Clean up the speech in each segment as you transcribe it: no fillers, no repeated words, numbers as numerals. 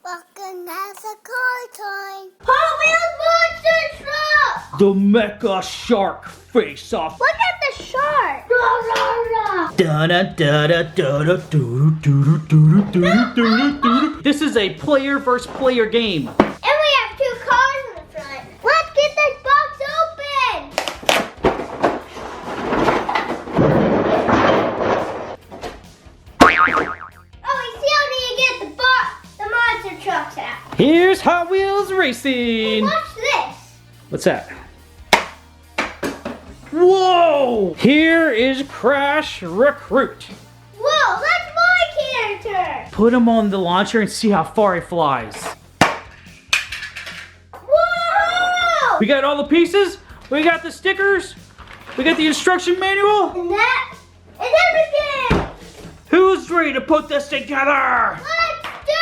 Fucking has a car time. Hot Wheels monster truck! The Mecha Shark Face Off. Look at the shark. This is a player versus player game. And we have 2 cars in the front. Let's get this box open. Oh, we still need to get the monster trucks out. Here's Hot Wheels Racing. Watch this. What's that? Whoa! Here is Crash Recruit. Whoa, that's my character. Put him on the launcher and see how far he flies. Whoa! We got all the pieces. We got the stickers. We got the instruction manual. And everything. Who's ready to put this together? Let's do it!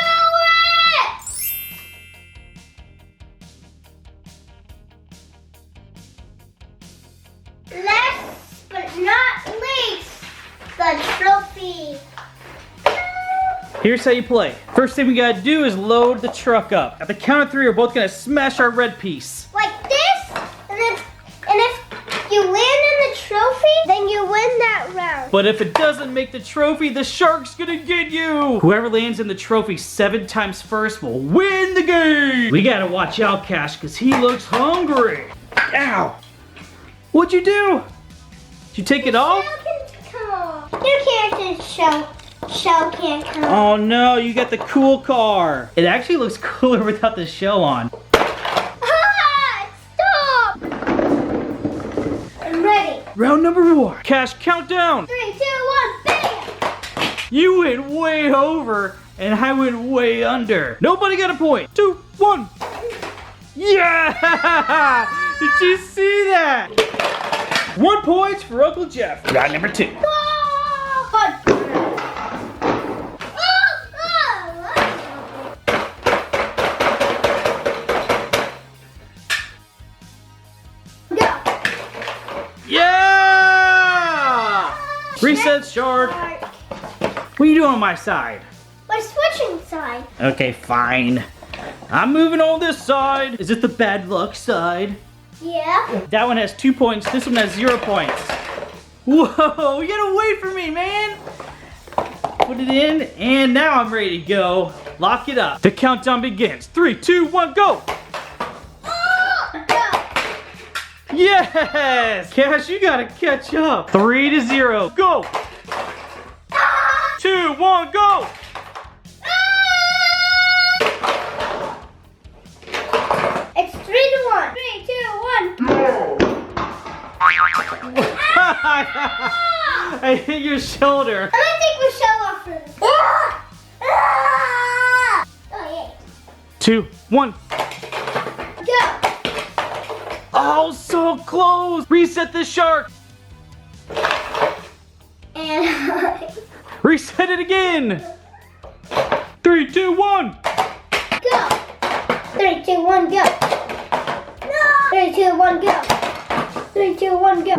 Last but not least, the trophy. Here's how you play. First thing we gotta do is load the truck up. At the count of 3, we're both gonna smash our red piece. Like this, and if you land in the trophy, then you win that round. But if it doesn't make the trophy, the shark's gonna get you. Whoever lands in the trophy 7 times first will win the game. We gotta watch out, Cash, because he looks hungry. Ow! What'd you do? Did you take it off? Shell can come off. Your character's shell can't come off. Oh no, you got the cool car. It actually looks cooler without the shell on. Ah, stop! I'm ready. Round number 4. Cash, countdown. 3, 2, 1, bam! You went way over, and I went way under. Nobody got a point. 2, 1. Yeah! Did you see that? 1 point for Uncle Jeff. Round number 2. Oh! Go! Yeah! Reset shark. What are you doing on my side? We're switching side. Okay, fine. I'm moving on this side. Is it the bad luck side? Yeah. That one has 2 points. This one has 0 points. Whoa, you gotta wait for me, man. Put it in, and now I'm ready to go. Lock it up. The countdown begins. 3, 2, 1, go. Go. Yes! Cash, you gotta catch up. 3 to 0, go. 2, 1, go. It's 3 to 1. 3, 2, 1. I hit your shoulder. I'm gonna take my shell off for this. Oh, yeah. 2, 1. Go. Oh, so close. Reset the shark. And Reset it again. 3, 2, 1. go. 3, 2, 1, go. No. 3, 2, 1, go. 3, 2, 1, go.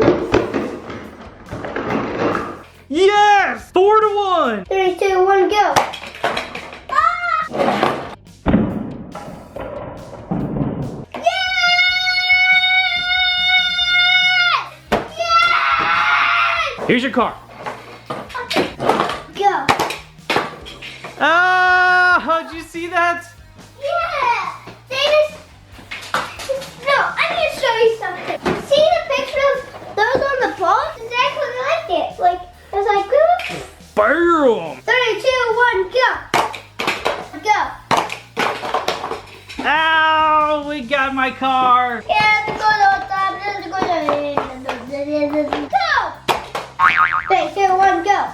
Yes! 4 to 1. 3, 2, 1, go. Here's your car. Go. Ah, did you see that? Yeah. No, I need to show you something. See the picture of those on the ball? It's exactly like it. Like, it's like, whoop. Boom! 3, 2, 1, go. Go. Ow, we got my car. Yeah, go. 3, 2, 1, go.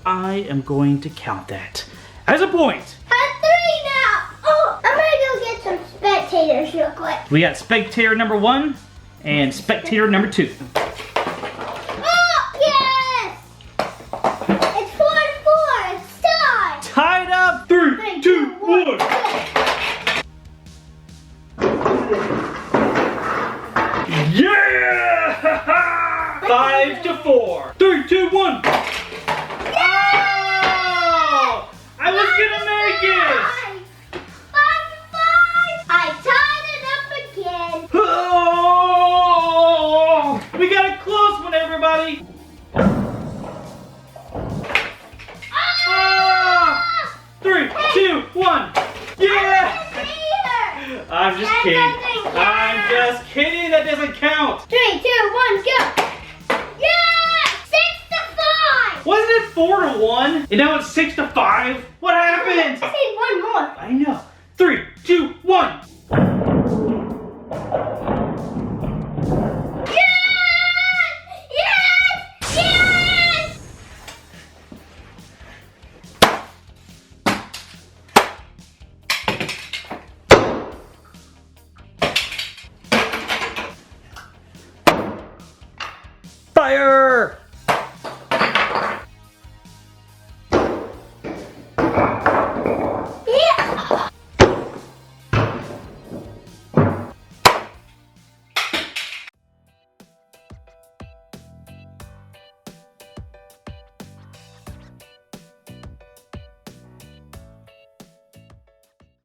I am going to count that as a point. At 3 now. Oh, I'm gonna go get some spectators real quick. We got spectator number 1 and spectator number 2. Oh, yes. It's 4 to 4. It's tied. Tied up. 3, 2, 1. Yeah! 5 to 4. 3, 2, 1. Oh! I was gonna make joking. doesn't count. I'm just kidding. That doesn't count. 3, 2, 1, go. Yeah! 6 to 5. Wasn't it 4 to 1? And now it's 6 to 5? What happened? I need one more. I know. 3, 2, 1.